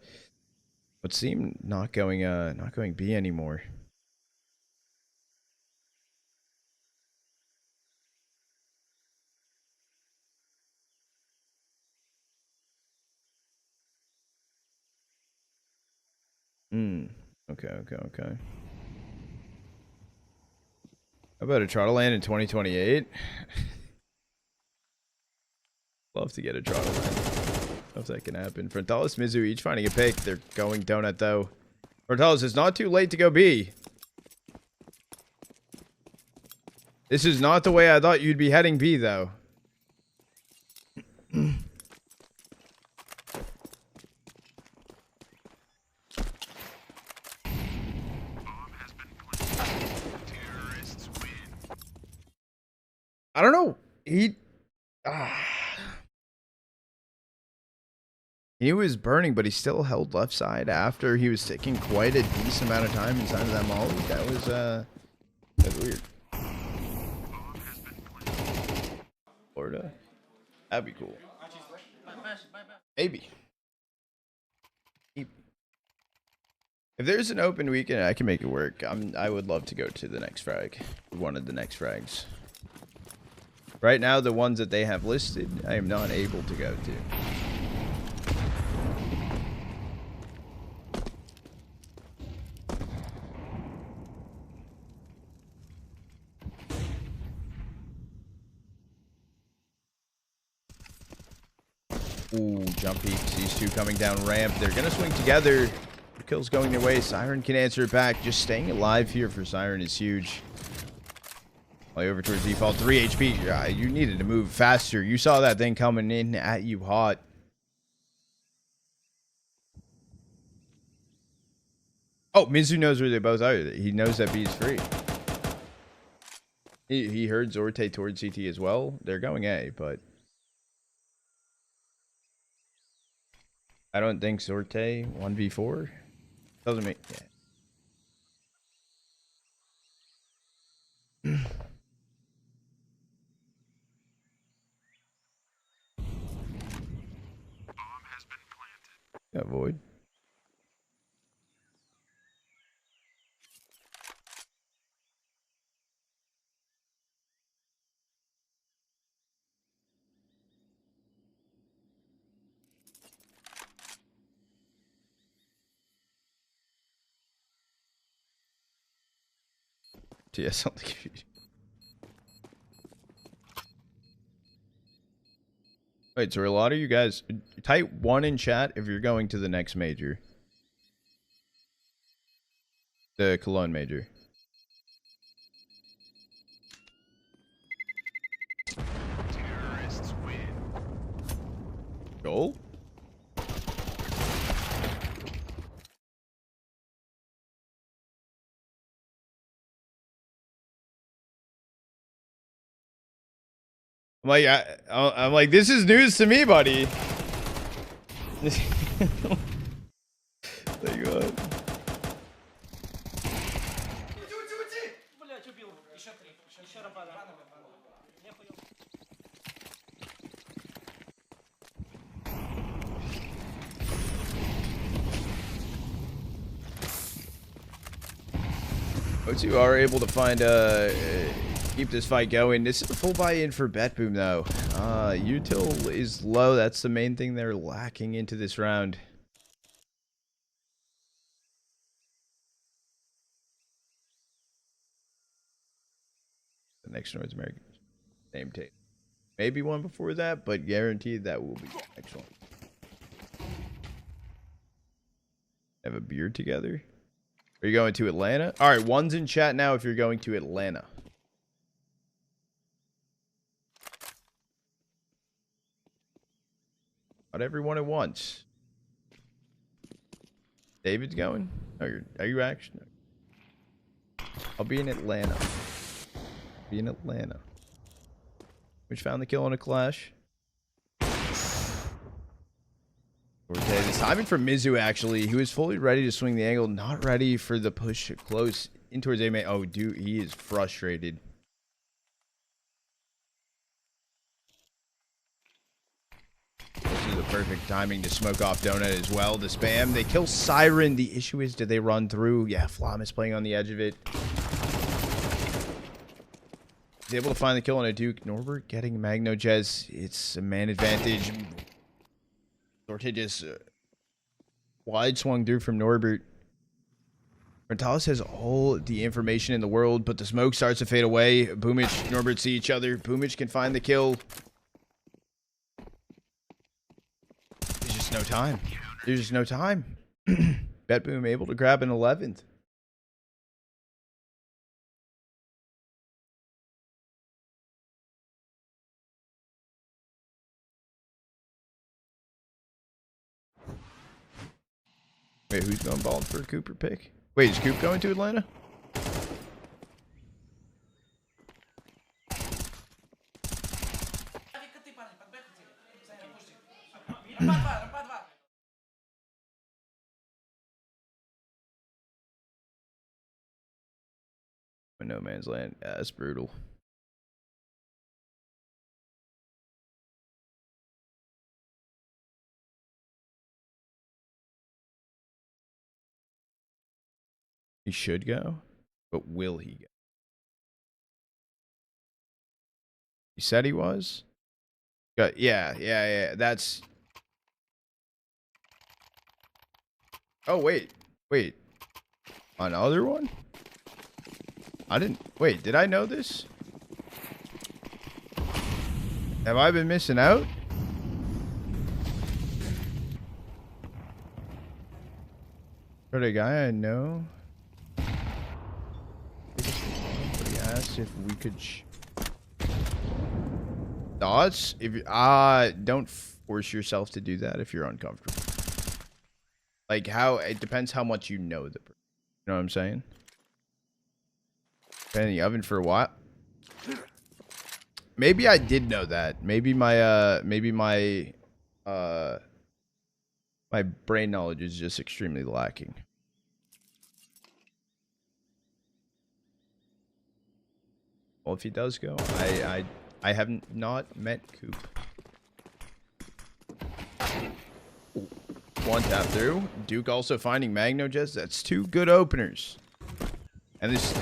would seem not going B anymore. Okay. How about a Trottle land in 2028? Love to get a Trottle land. If that can happen. Frontales, Mizu each finding a pick. They're going donut though. Frontales, it's not too late to go B. This is not the way I thought you'd be heading B though. I don't know. He was burning, but he still held left side after he was taking quite a decent amount of time inside of that molly. That was weird. Florida. That'd be cool. Maybe. If there's an open weekend, I can make it work. I would love to go to the next frag. One of the next frags. Right now, the ones that they have listed, I am not able to go to. Ooh, jump peeks. These two coming down ramp. They're going to swing together. The kill's going their way. Siren can answer it back. Just staying alive here for Siren is huge. Play over towards default. 3 HP. You needed to move faster. You saw that thing coming in at you hot. Oh, Mizu knows where they both are. He knows that B is free. He heard Zorte towards CT as well. They're going A, but I don't think Zorte 1v4 doesn't make. Yeah. Got void. TS on the computer. Wait, so a lot of you guys type 1 in chat if you're going to the next major. The Cologne major. Terrorists win. Goal? I'm like, this is news to me, buddy. Thank God. HOTU are able to find keep this fight going. This is a full buy-in for BetBoom though. Util is low. That's the main thing they're lacking into this round. The next North American name tape. Maybe one before that, but guaranteed that will be the next one. Have a beer together. Are you going to Atlanta? All right, one's in chat now if you're going to Atlanta. Not everyone at once. David's going? Oh, are you actually? I'll be in Atlanta. Be in Atlanta. Which found the kill on a kAlash. Okay, this timing from mizu, actually. He was fully ready to swing the angle, not ready for the push close in towards A main. Oh, dude, he is frustrated. This is the perfect timing to smoke off Donut as well. The spam, they kill Siren. The issue is, did they run through? Yeah, Flom is playing on the edge of it. He's able to find the kill on a Duke. Norbert getting Magnojez. It's a man advantage. Sortigious wide swung through from Norbert. Frontales has all the information in the world, but the smoke starts to fade away. Boomich, Norbert see each other. Boomich can find the kill. There's just no time. There's just no time. BetBoom able to grab an 11th. Wait, who's going balling for a Cooper pick? Wait, is Coop going to Atlanta? No man's land. Yeah, that's brutal. He should go, but will he go? He said he was. Yeah. That's. Oh wait. Another one? I didn't. Wait, did I know this? Have I been missing out? For the guy I know. Somebody asked if we could. Thoughts? If you don't force yourself to do that if you're uncomfortable. Like how it depends how much you know the person. You know what I'm saying? Been in the oven for a while. Maybe I did know that. Maybe my my brain knowledge is just extremely lacking. Well, if he does go, I haven't not met Coop. Ooh. One tap through. Duke also finding Magnojez. That's two good openers. And this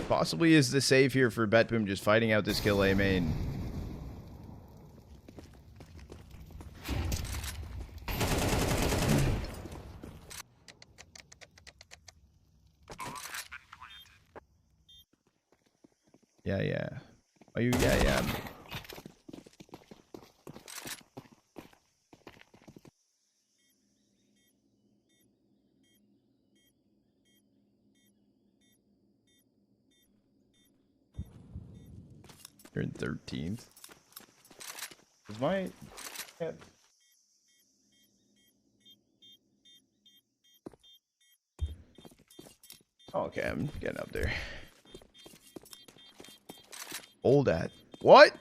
possibly is the save here for BetBoom, just fighting out this kill A main. Yeah. Oh, yeah. You're in 13th. Is my... Yeah. Oh, okay, I'm getting up there. Old at. What?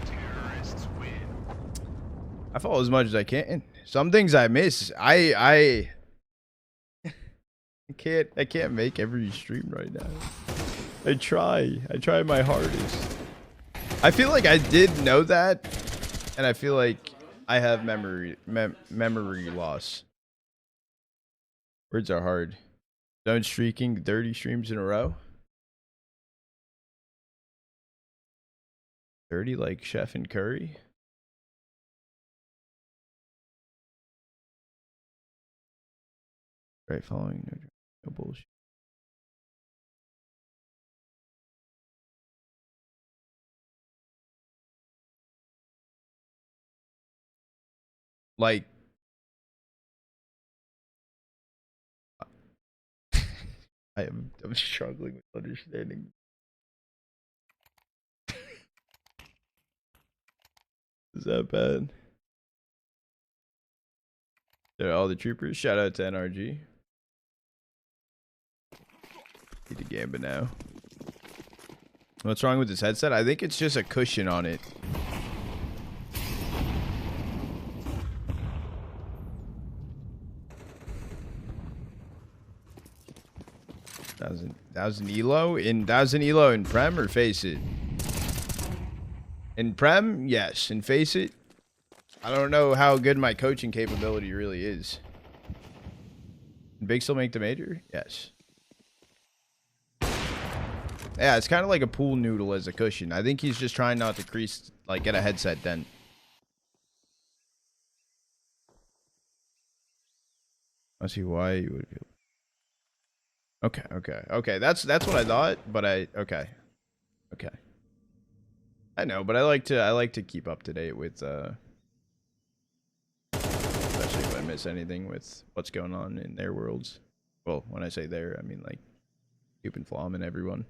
Terrorists win. I follow as much as I can. Some things I miss. I can't make every stream right now. I try my hardest. I feel like I did know that, and I feel like I have memory loss. Words are hard. Zone streaking 30 streams in a row. 30 like Chef and Curry. Right, following no bullshit. Like I'm struggling with understanding. Is that bad? They're all the troopers. Shout out to NRG. Need to gamba now. What's wrong with this headset? I think it's just a cushion on it. Thousand elo in Prem or Face It? In Prem, yes. In Face It, I don't know how good my coaching capability really is. Did Big still make the major? Yes. Yeah, it's kind of like a pool noodle as a cushion. I think he's just trying not to crease, like, get a headset dent. I see why you would feel. Okay. That's what I thought, but okay. I know, but I like to keep up to date with especially if I miss anything with what's going on in their worlds. Well, when I say there, I mean like Coop and Flom and everyone.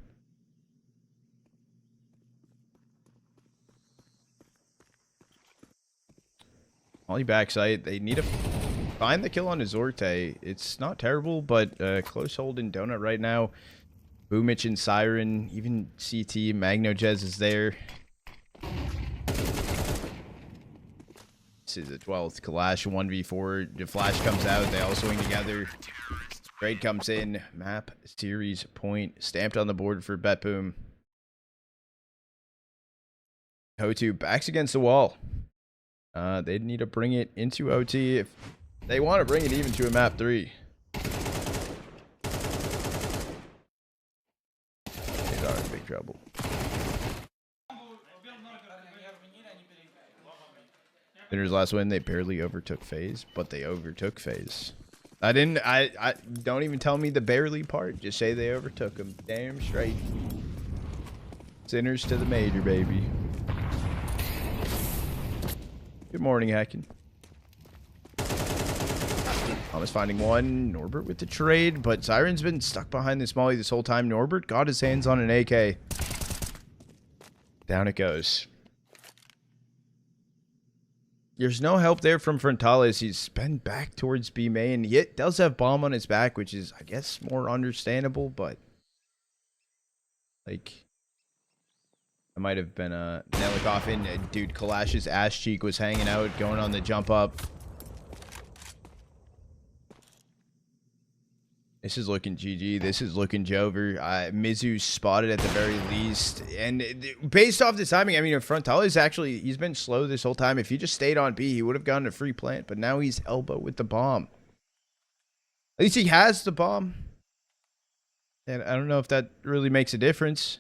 Molly backside. They need to find the kill on Azorte. It's not terrible, but close hold in Donut right now. Boomich and Siren, even CT, Magnojez is there. This is the 12th. kAlash 1v4. The flash comes out. They all swing together. Trade comes in. Map, series, point. Stamped on the board for BetBoom. HOTU backs against the wall. They'd need to bring it into OT if they want to bring it even to a map 3. They are in big trouble. Winner's last win, they barely overtook FaZe, but they overtook FaZe. I don't even tell me the barely part. Just say they overtook them. Damn straight. Sinners to the major, baby. Good morning, Hacking. Thomas finding one. Norbert with the trade, but Siren's been stuck behind this molly this whole time. Norbert got his hands on an AK. Down it goes. There's no help there from Frontales. He's been back towards B main. He does have bomb on his back, which is, I guess, more understandable, but like I might have been nailing off in. Dude, kAlash's ass cheek was hanging out, going on the jump up. This is looking GG. This is looking Jover. mizu spotted at the very least. And based off the timing, I mean, if Frontales actually, he's been slow this whole time. If he just stayed on B, he would have gotten a free plant. But now he's elbow with the bomb. At least he has the bomb. And I don't know if that really makes a difference.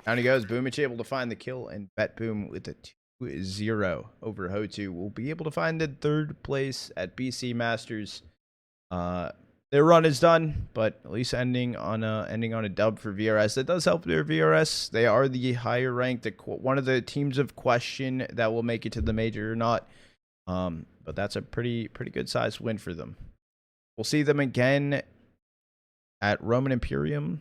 Down he goes. Boomich able to find the kill. And BetBoom with a 2-0 over HOTU will be able to find the 3rd place at BC Masters. Their run is done, but at least ending on a dub for VRS. That does help their VRS. They are the higher ranked, one of the teams of question that will make it to the major or not. But that's a pretty good sized win for them. We'll see them again at Roman Imperium